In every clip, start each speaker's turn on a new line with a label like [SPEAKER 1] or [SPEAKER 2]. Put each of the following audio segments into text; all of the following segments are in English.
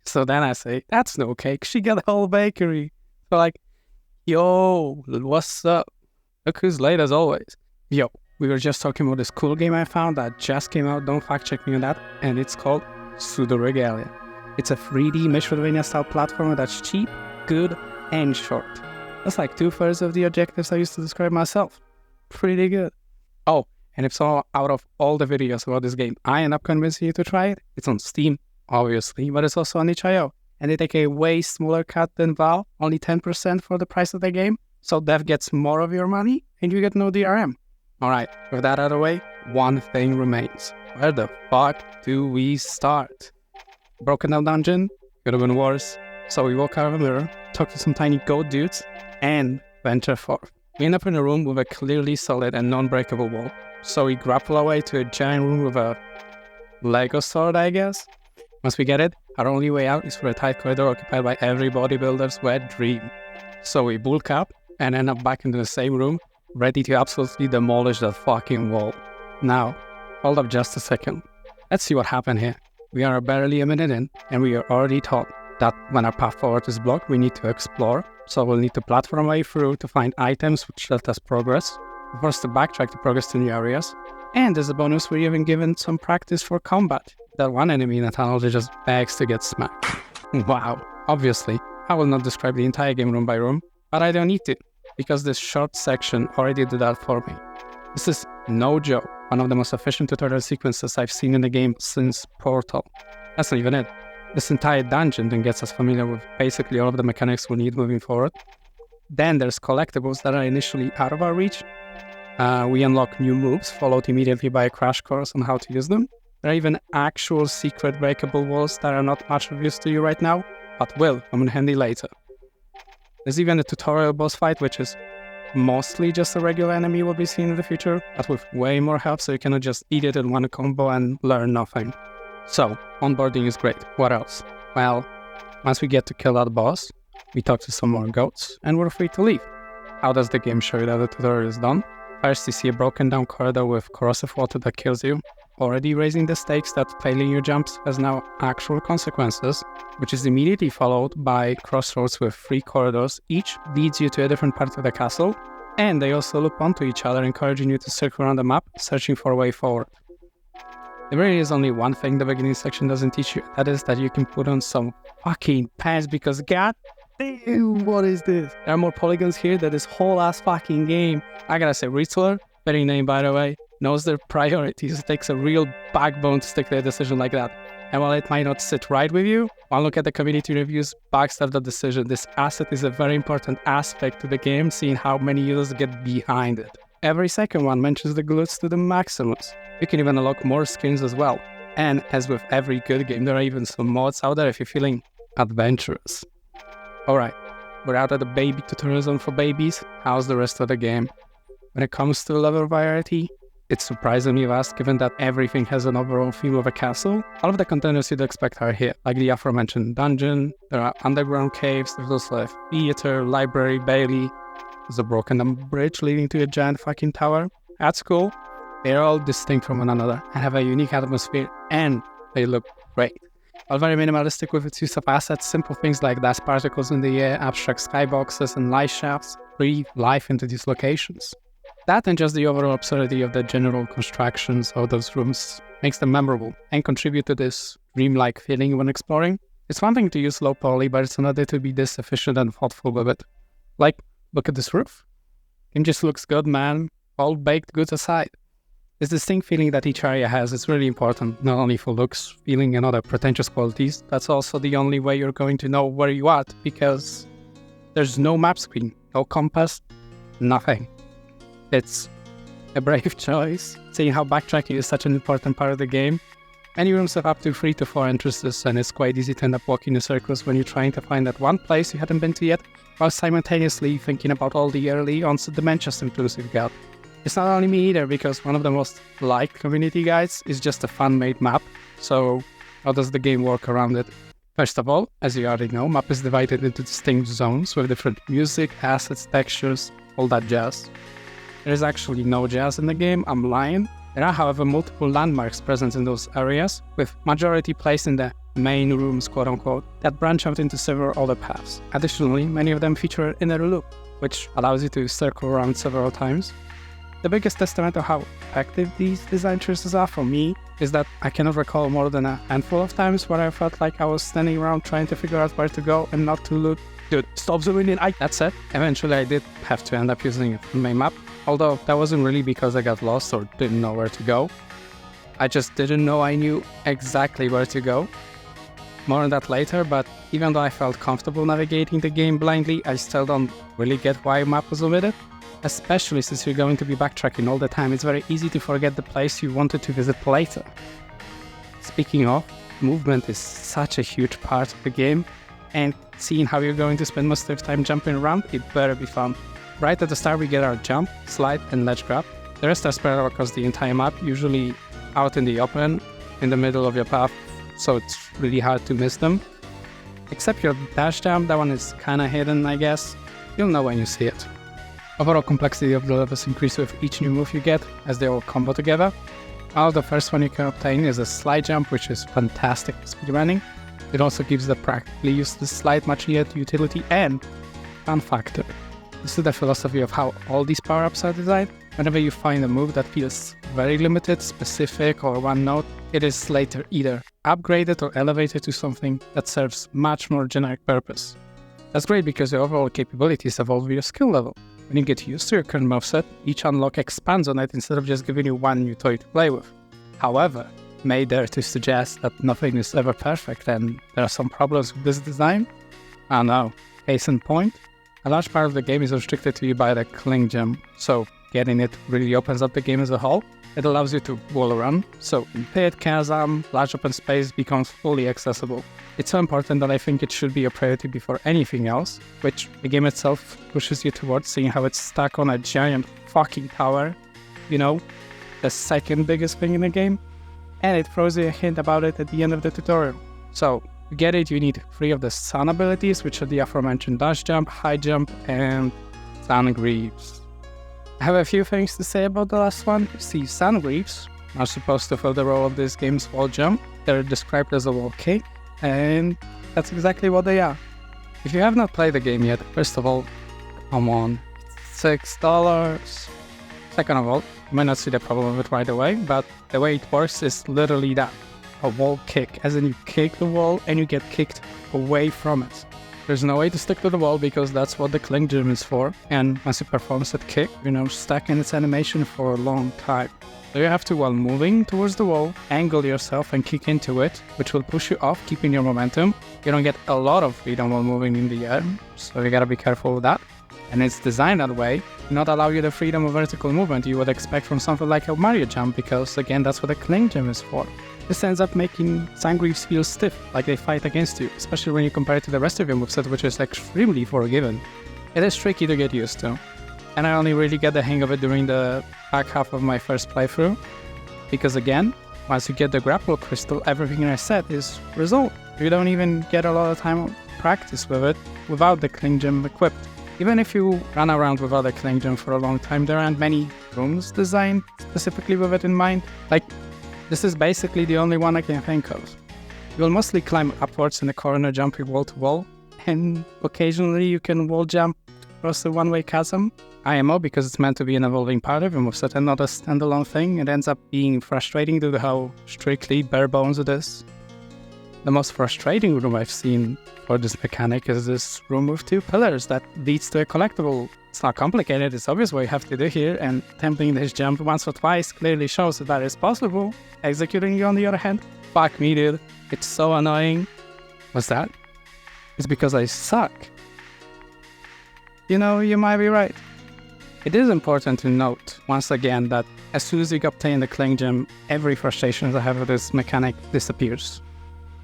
[SPEAKER 1] So then I say, that's no cake. She got a whole bakery. So like, yo, what's up? Look who's late as always. Yo, we were just talking about this cool game I found that just came out. Don't fact check me on that. And it's called Pseudoregalia. It's a 3D Metroidvania style platformer that's cheap, good, and short. That's like 2/3 of the adjectives I used to describe myself. Pretty good. Oh, and if so, out of all the videos about this game, I end up convincing you to try it. It's on Steam, obviously, but it's also on itch.io. And they take a way smaller cut than Valve, only 10% for the price of the game. So Dev gets more of your money, and you get no DRM. Alright, with that out of the way, one thing remains. Where the fuck do we start? Broken down dungeon? Could have been worse. So we walk out of the mirror, talk to some tiny goat dudes, and venture forth. We end up in a room with a clearly solid and non-breakable wall. So we grapple our way to a giant room with a Lego sword, I guess? Once we get it, our only way out is through a tight corridor occupied by every bodybuilder's wet dream. So we bulk up and end up back into the same room, ready to absolutely demolish that fucking wall. Now, hold up just a second. Let's see what happened here. We are barely a minute in, and we are already taught that when our path forward is blocked, we need to explore. So we'll need to platform our way through to find items which let us progress. We're forced to backtrack to progress to new areas. And as a bonus, we're even given some practice for combat. That one enemy in the tunnel that just begs to get smacked. Wow. Obviously, I will not describe the entire game room by room, but I don't need to, because this short section already did that for me. This is no joke, one of the most efficient tutorial sequences I've seen in the game since Portal. That's not even it. This entire dungeon then gets us familiar with basically all of the mechanics we need moving forward. Then there's collectibles that are initially out of our reach. We unlock new moves, followed immediately by a crash course on how to use them. There are even actual secret breakable walls that are not much of use to you right now, but will come in handy later. There's even a tutorial boss fight, which is mostly just a regular enemy we'll be seeing in the future, but with way more help, so you cannot just eat it in one combo and learn nothing. So, onboarding is great. What else? Well, once we get to kill that boss, we talk to some more goats, and we're free to leave. How does the game show you that the tutorial is done? First, you see a broken down corridor with corrosive water that kills you, already raising the stakes that failing your jumps has now actual consequences, which is immediately followed by crossroads with 3 corridors. Each leads you to a different part of the castle, and they also loop onto each other, encouraging you to circle around the map, searching for a way forward. There really is only one thing the beginning section doesn't teach you, that is that you can put on some fucking pants, because god damn, what is this? There are more polygons here than this whole ass fucking game. I gotta say, Rittz, very name by the way, knows their priorities. It takes a real backbone to stick to a decision like that. And while it might not sit right with you, one look at the community reviews backs up the decision. This asset is a very important aspect to the game, seeing how many users get behind it. Every second one mentions the glutes to the maximus. You can even unlock more skins as well. And as with every good game, there are even some mods out there if you're feeling adventurous. Alright, we're out of the baby tutorial zone for babies. How's the rest of the game? When it comes to level variety, it's surprisingly vast given that everything has an overall theme of a castle. All of the containers you'd expect are here, like the aforementioned dungeon, there are underground caves, there's also a theater, library, bailey, there's a broken down bridge leading to a giant fucking tower. That's cool. They're all distinct from one another and have a unique atmosphere, and they look great. While very minimalistic with its use of assets, simple things like dust particles in the air, abstract skyboxes, and light shafts breathe life into these locations. That and just the overall absurdity of the general constructions of those rooms makes them memorable and contribute to this dreamlike feeling when exploring. It's one thing to use low poly, but it's another to be this efficient and thoughtful with it. Like, look at this roof. It just looks good, man. All baked goods aside. This distinct feeling that each area has is really important, not only for looks, feeling, and other pretentious qualities. That's also the only way you're going to know where you're at, because there's no map screen, no compass, nothing. It's a brave choice, seeing how backtracking is such an important part of the game. Many rooms have up to 3 to 4 entrances, and it's quite easy to end up walking in circles when you're trying to find that one place you hadn't been to yet, while simultaneously thinking about all the early onset dementia symptoms you've got. It's not only me either, because one of the most liked community guides is just a fan-made map. So how does the game work around it? First of all, as you already know, map is divided into distinct zones with different music, assets, textures, all that jazz. There is actually no jazz in the game, I'm lying. There are, however, multiple landmarks present in those areas, with majority placed in the main rooms, quote-unquote, that branch out into several other paths. Additionally, many of them feature an inner loop, which allows you to circle around several times. The biggest testament to how effective these design choices are for me is that I cannot recall more than a handful of times where I felt like I was standing around trying to figure out where to go and not to look. Dude, stop zooming in. That said, eventually I did have to end up using it in my map, although that wasn't really because I got lost or didn't know where to go. I just didn't know I knew exactly where to go. More on that later, but even though I felt comfortable navigating the game blindly, I still don't really get why a map was omitted. Especially since you're going to be backtracking all the time, it's very easy to forget the place you wanted to visit later. Speaking of, movement is such a huge part of the game, and seeing how you're going to spend most of your time jumping around, it better be fun. Right at the start we get our jump, slide and ledge grab. The rest are spread out across the entire map, usually out in the open, in the middle of your path, so it's really hard to miss them. Except your dash jump, that one is kinda hidden, I guess. You'll know when you see it. Overall complexity of the levels increase with each new move you get, as they all combo together. The first one you can obtain is a slide jump, which is fantastic for speedrunning. It also gives the practically useless slide much needed utility and fun factor. This is the philosophy of how all these power-ups are designed. Whenever you find a move that feels very limited, specific, or one note, it is later either upgraded or elevated to something that serves much more generic purpose. That's great because your overall capabilities evolve with your skill level. When you get used to your current moveset, each unlock expands on it instead of just giving you one new toy to play with. However, may dare to suggest that nothing is ever perfect and there are some problems with this design? I don't know. Case in point, a large part of the game is restricted to you by the cling gem, so getting it really opens up the game as a whole. It allows you to wall around, so in pit, chasm, large open space becomes fully accessible. It's so important that I think it should be a priority before anything else, which the game itself pushes you towards, seeing how it's stuck on a giant fucking tower, you know, the second biggest thing in the game, and it throws you a hint about it at the end of the tutorial. So, to get it, you need 3 of the sun abilities, which are the aforementioned dash jump, high jump, and sun greaves. I have a few things to say about the last one. See, sun greaves are supposed to fill the role of this game's wall jump. They're described as a wall kick, and that's exactly what they are. If you have not played the game yet, first of all, come on, $6. Second of all, you might not see the problem with it right away, but the way it works is literally that. A wall kick, as in you kick the wall and you get kicked away from it. There's no way to stick to the wall because that's what the cling gem is for, and once you perform that kick, you're stuck in its animation for a long time. So you have to, while moving towards the wall, angle yourself and kick into it, which will push you off, keeping your momentum. You don't get a lot of freedom while moving in the air, so you gotta be careful with that. And it's designed that way to not allow you the freedom of vertical movement you would expect from something like a Mario jump, because again, that's what the cling gem is for. This ends up making sun greaves feel stiff, like they fight against you, especially when you compare it to the rest of your moveset, which is extremely forgiving. It is tricky to get used to, and I only really get the hang of it during the back half of my first playthrough, because again, once you get the grapple crystal, everything I said is resolved. You don't even get a lot of time practice with it without the cling gem equipped. Even if you run around without the cling gem for a long time, there aren't many rooms designed specifically with it in mind. This is basically the only one I can think of. You will mostly climb upwards in the corner, jumping wall to wall, and occasionally you can wall jump across the one-way chasm. IMO, because it's meant to be an evolving part of your moveset and not a standalone thing, it ends up being frustrating due to how strictly bare bones it is. The most frustrating room I've seen for this mechanic is this room with 2 pillars that leads to a collectible. It's not complicated, it's obvious what you have to do here, and attempting this jump once or twice clearly shows that is possible. Executing it on the other hand, fuck me dude, it's so annoying. What's that? It's because I suck. You know, you might be right. It is important to note, once again, that as soon as you obtain the cling gem, every frustration I have with this mechanic disappears.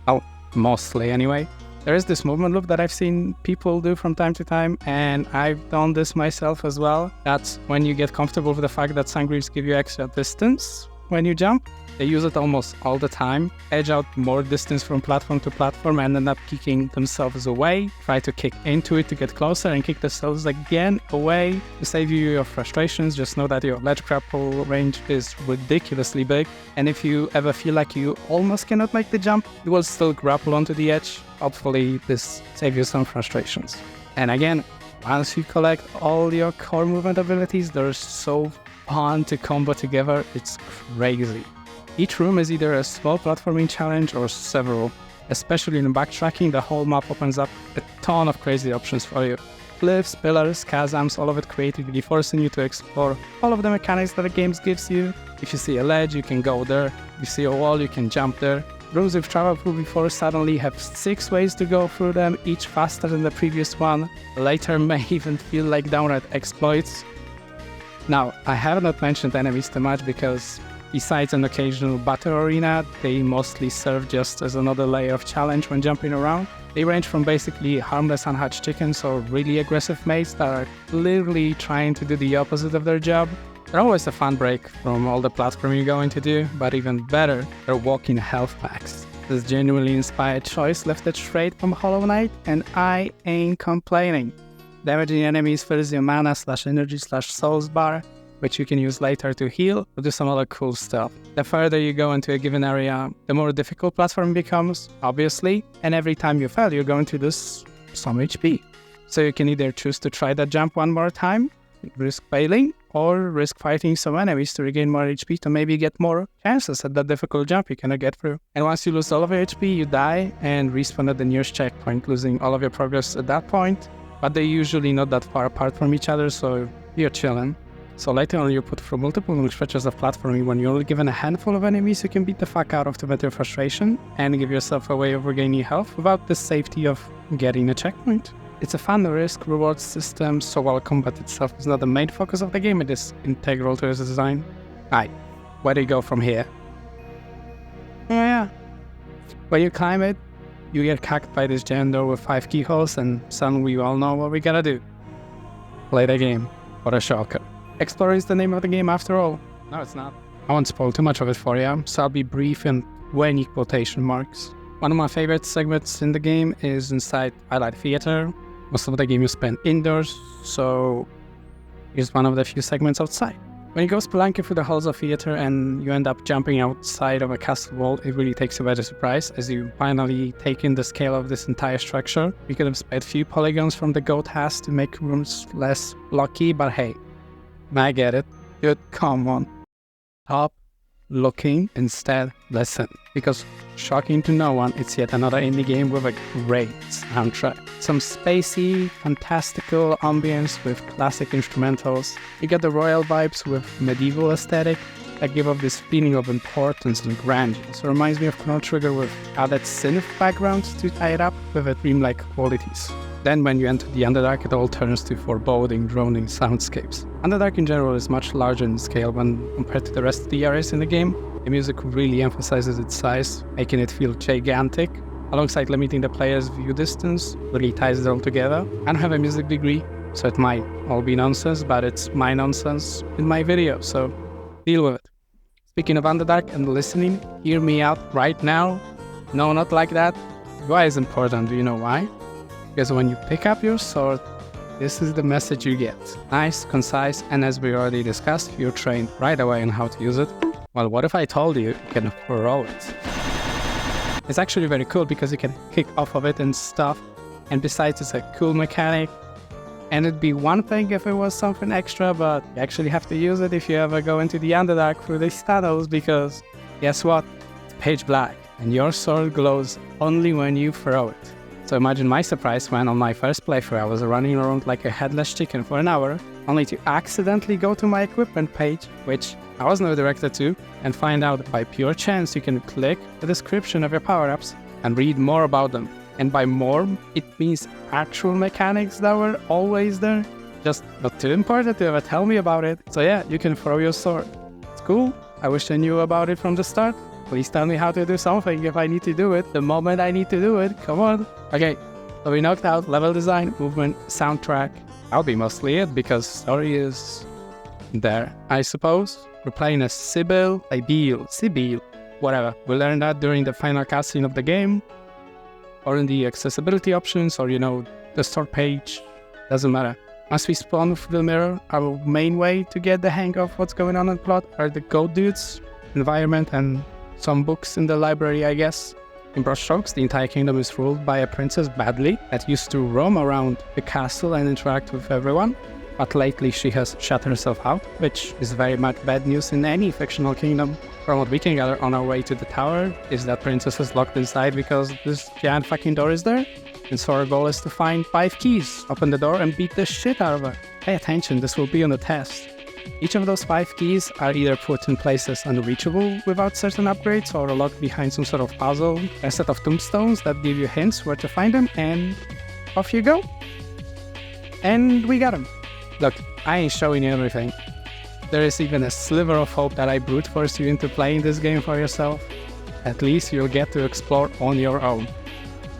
[SPEAKER 1] Oh, mostly anyway. There is this movement loop that I've seen people do from time to time, and I've done this myself as well. That's when you get comfortable with the fact that sun greaves give you extra distance when you jump. They use it almost all the time, edge out more distance from platform to platform and end up kicking themselves away, try to kick into it to get closer and kick themselves again away. To save you your frustrations, just know that your ledge grapple range is ridiculously big, and if you ever feel like you almost cannot make the jump, you will still grapple onto the edge. Hopefully this saves you some frustrations. And again, once you collect all your core movement abilities, they're so fun to combo together, it's crazy. Each room is either a small platforming challenge or several. Especially in backtracking, the whole map opens up a ton of crazy options for you. Cliffs, pillars, chasms, all of it creatively forcing you to explore all of the mechanics that the game gives you. If you see a ledge, you can go there. If you see a wall, you can jump there. Rooms we've traveled through before suddenly have 6 ways to go through them, each faster than the previous one. Later may even feel like downright exploits. Now, I have not mentioned enemies too much because besides an occasional battle arena, they mostly serve just as another layer of challenge when jumping around. They range from basically harmless unhatched chickens or really aggressive mates that are clearly trying to do the opposite of their job. They're always a fun break from all the platforming you're going to do, but even better, they're walking health packs. This genuinely inspired choice lifted straight from Hollow Knight, and I ain't complaining. Damaging enemies fills your mana/energy/souls bar, which you can use later to heal or do some other cool stuff. The further you go into a given area, the more difficult platform becomes, obviously, and every time you fail, you're going to lose some HP. So you can either choose to try that jump one more time, risk failing, or risk fighting some enemies to regain more HP to maybe get more chances at that difficult jump you cannot get through. And once you lose all of your HP, you die and respawn at the nearest checkpoint, losing all of your progress at that point, but they're usually not that far apart from each other, so you're chilling. So later on, you put through multiple long stretches of platforming when you're only given a handful of enemies you can beat the fuck out of to vent your frustration and give yourself a way of regaining health without the safety of getting a checkpoint. It's a fun risk-reward system, so while combat itself is not the main focus of the game, it is integral to its design. Aye, where do you go from here? Oh yeah. When you climb it, you get cacked by this giant door with 5 keyholes, and suddenly we all know what we gotta do. Play the game. What a shocker. Explorer is the name of the game after all. No, it's not. I won't spoil too much of it for you, so I'll be brief and 20 quotation marks. One of my favorite segments in the game is inside Twilight Theater. Most of the game you spend indoors, so here's one of the few segments outside. When you go spelunking through the halls of theater and you end up jumping outside of a castle wall, it really takes you by surprise as you finally take in the scale of this entire structure. You could have spared a few polygons from the goat has to make rooms less blocky, but hey, I get it. Dude, come on. Stop looking, instead listen. Because shocking to no one, it's yet another indie game with a great soundtrack. Some spacey, fantastical ambience with classic instrumentals. You get the royal vibes with medieval aesthetic that give off this feeling of importance and grandeur. So it reminds me of Chrono Trigger with added synth backgrounds to tie it up with a dreamlike qualities. Then when you enter the Underdark, it all turns to foreboding, droning soundscapes. Underdark in general is much larger in scale when compared to the rest of the areas in the game. The music really emphasizes its size, making it feel gigantic. Alongside limiting the player's view distance, really ties it all together. I don't have a music degree, so it might all be nonsense, but it's my nonsense in my video, so deal with it. Speaking of Underdark and listening, hear me out right now. No, not like that. Why is important? Do you know why? Because when you pick up your sword, this is the message you get. Nice, concise, and as we already discussed, you're trained right away on how to use it. Well, what if I told you you can throw it? It's actually very cool because you can kick off of it and stuff, and besides it's a cool mechanic, and it'd be one thing if it was something extra, but you actually have to use it if you ever go into the Underdark through these tunnels, because guess what? It's pitch black, and your sword glows only when you throw it. So imagine my surprise when on my first playthrough I was running around like a headless chicken for an hour, only to accidentally go to my equipment page, which I was not directed to, and find out by pure chance you can click the description of your power-ups and read more about them. And by more, it means actual mechanics that were always there, just not too important to ever tell me about it. So yeah, you can throw your sword. It's cool. I wish I knew about it from the start. Please tell me how to do something if I need to do it, the moment I need to do it, come on. Okay, so we knocked out level design, movement, soundtrack. That'll be mostly it because story is there, I suppose. We're playing as Sibyl, whatever. We learn that during the final cutscene of the game, or in the accessibility options, or the start page, doesn't matter. Once we spawn with the mirror, our main way to get the hang of what's going on in the plot are the goat dudes, environment, and some books in the library, I guess. In broad strokes, the entire kingdom is ruled by a princess Badly that used to roam around the castle and interact with everyone, but lately she has shut herself out, which is very much bad news in any fictional kingdom. From what we can gather on our way to the tower is that princess is locked inside because this giant fucking door is there, and so our goal is to find 5 keys, open the door, and beat the shit out of her. Pay attention, this will be on the test. Each of those 5 keys are either put in places unreachable without certain upgrades or locked behind some sort of puzzle, a set of tombstones that give you hints where to find them, and off you go. And we got them. Look, I ain't showing you everything. There is even a sliver of hope that I brute force you into playing this game for yourself. At least you'll get to explore on your own.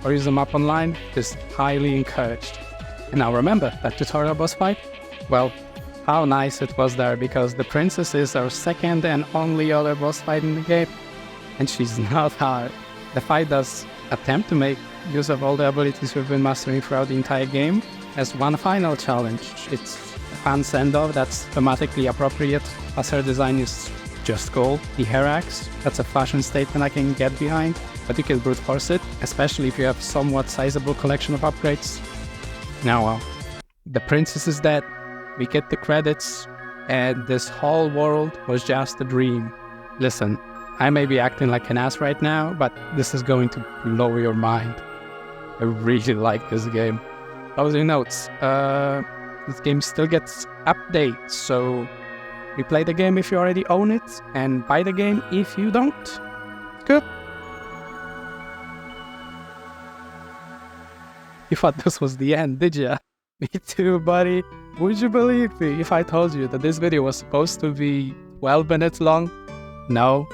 [SPEAKER 1] Or use the map online is highly encouraged. And now remember, that tutorial boss fight? Well, how nice it was there, because the princess is our second and only other boss fight in the game, and she's not hard. The fight does attempt to make use of all the abilities we've been mastering throughout the entire game as one final challenge. It's a fun send-off that's thematically appropriate, as her design is just cool. The hair axe, that's a fashion statement I can get behind, but you can brute force it, especially if you have somewhat sizable collection of upgrades. Now well, the princess is dead. We get the credits, and this whole world was just a dream. Listen, I may be acting like an ass right now, but this is going to blow your mind. I really like this game. Closing notes. This game still gets updates, so replay the game if you already own it, and buy the game if you don't. Good. You thought this was the end, did ya? Me too, buddy. Would you believe me if I told you that this video was supposed to be 12 minutes long? No.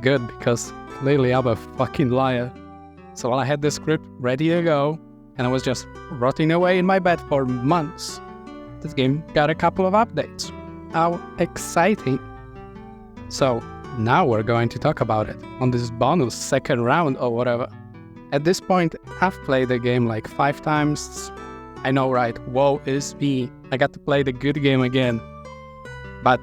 [SPEAKER 1] Good, because clearly I'm a fucking liar. So while I had this script ready to go, and I was just rotting away in my bed for months, this game got a couple of updates. How exciting. So now we're going to talk about it on this bonus second round or whatever. At this point, I've played the game like 5 times. I know, right? Woe is me. I got to play the good game again. But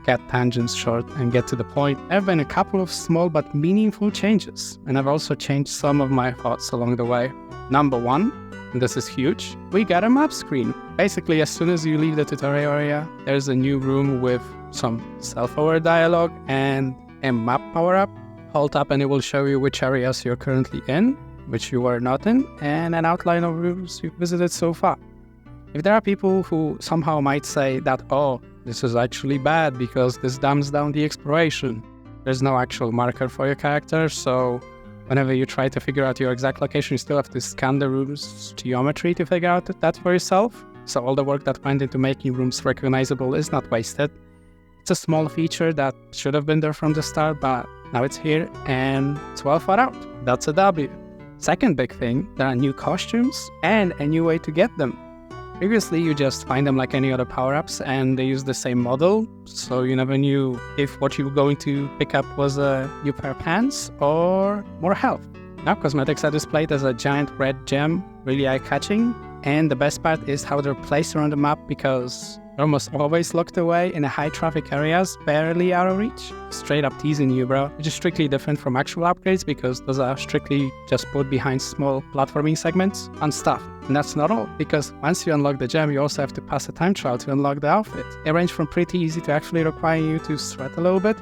[SPEAKER 1] cut tangents short and get to the point. There have been a couple of small but meaningful changes, and I've also changed some of my thoughts along the way. Number 1, and this is huge, we got a map screen. Basically, as soon as you leave the tutorial area, there's a new room with some self-aware dialogue and a map power-up. Hold up and it will show you which areas you're currently in, which you were not in, and an outline of rooms you've visited so far. If there are people who somehow might say that, oh, this is actually bad because this dumbs down the exploration, there's no actual marker for your character, so whenever you try to figure out your exact location, you still have to scan the room's geometry to figure out that for yourself. So all the work that went into making rooms recognizable is not wasted. It's a small feature that should have been there from the start, but now it's here and it's well thought out. That's a W. Second big thing, there are new costumes and a new way to get them. Previously, you just find them like any other power-ups and they use the same model, so you never knew if what you were going to pick up was a new pair of pants or more health. Now cosmetics are displayed as a giant red gem, really eye-catching, and the best part is how they're placed around the map because they're almost always locked away in high traffic areas, barely out of reach. Straight up teasing you, bro. Which is strictly different from actual upgrades because those are strictly just put behind small platforming segments and stuff. And that's not all, because once you unlock the gem, you also have to pass a time trial to unlock the outfit. They range from pretty easy to actually requiring you to sweat a little bit.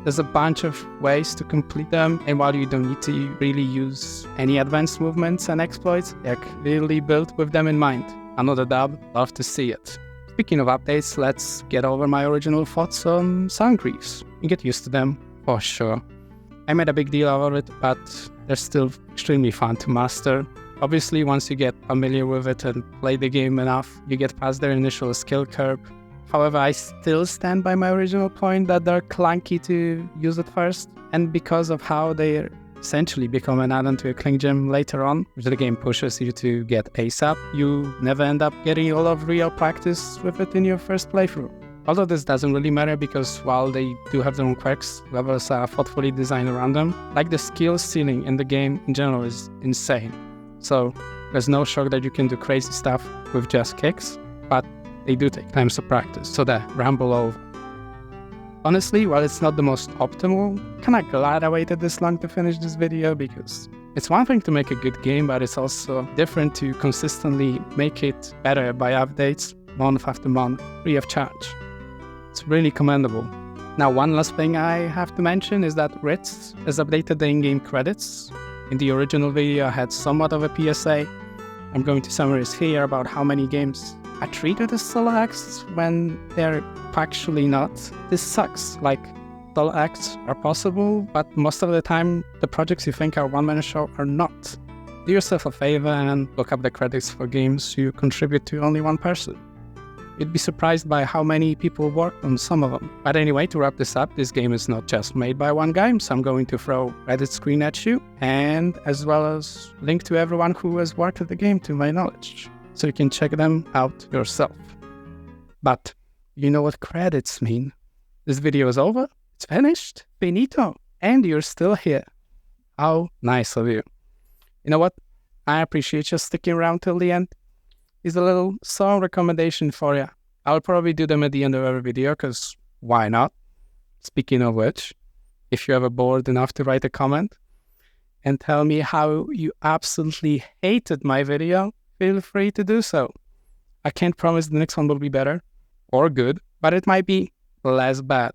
[SPEAKER 1] There's a bunch of ways to complete them, and while you don't need to really use any advanced movements and exploits, they're clearly built with them in mind. Another dub, love to see it. Speaking of updates, let's get over my original thoughts on sound griefs. You get used to them, for sure. I made a big deal out of it, but they're still extremely fun to master. Obviously, once you get familiar with it and play the game enough, you get past their initial skill curve. However, I still stand by my original point that they're clunky to use at first, and because of how they essentially become an add-on to a cling gem later on, which the game pushes you to get ASAP, you never end up getting a lot of real practice with it in your first playthrough. Although this doesn't really matter because while they do have their own quirks, levels are thoughtfully designed around them. Like the skill ceiling in the game in general is insane. So there's no shock that you can do crazy stuff with just kicks, but they do take time to practice. So the ramble over. Honestly, while it's not the most optimal, kinda glad I waited this long to finish this video because it's one thing to make a good game, but it's also different to consistently make it better by updates month after month, free of charge. It's really commendable. Now, one last thing I have to mention is that Rittz has updated the in-game credits. In the original video, I had somewhat of a PSA. I'm going to summarize here about how many games are treated as solo acts when they're factually not. This sucks. Like, solo acts are possible, but most of the time, the projects you think are one-man show are not. Do yourself a favor and look up the credits for games you contribute to only one person. You'd be surprised by how many people worked on some of them. But anyway, to wrap this up, this game is not just made by one guy, so I'm going to throw Reddit screen at you, and as well as link to everyone who has worked at the game to my knowledge, so you can check them out yourself. But you know what credits mean. This video is over, it's finished, finito, and you're still here. How nice of you. You know what? I appreciate you sticking around till the end. Is a little song recommendation for you. I'll probably do them at the end of every video, because why not? Speaking of which, if you're ever bored enough to write a comment and tell me how you absolutely hated my video, feel free to do so. I can't promise the next one will be better or good, but it might be less bad.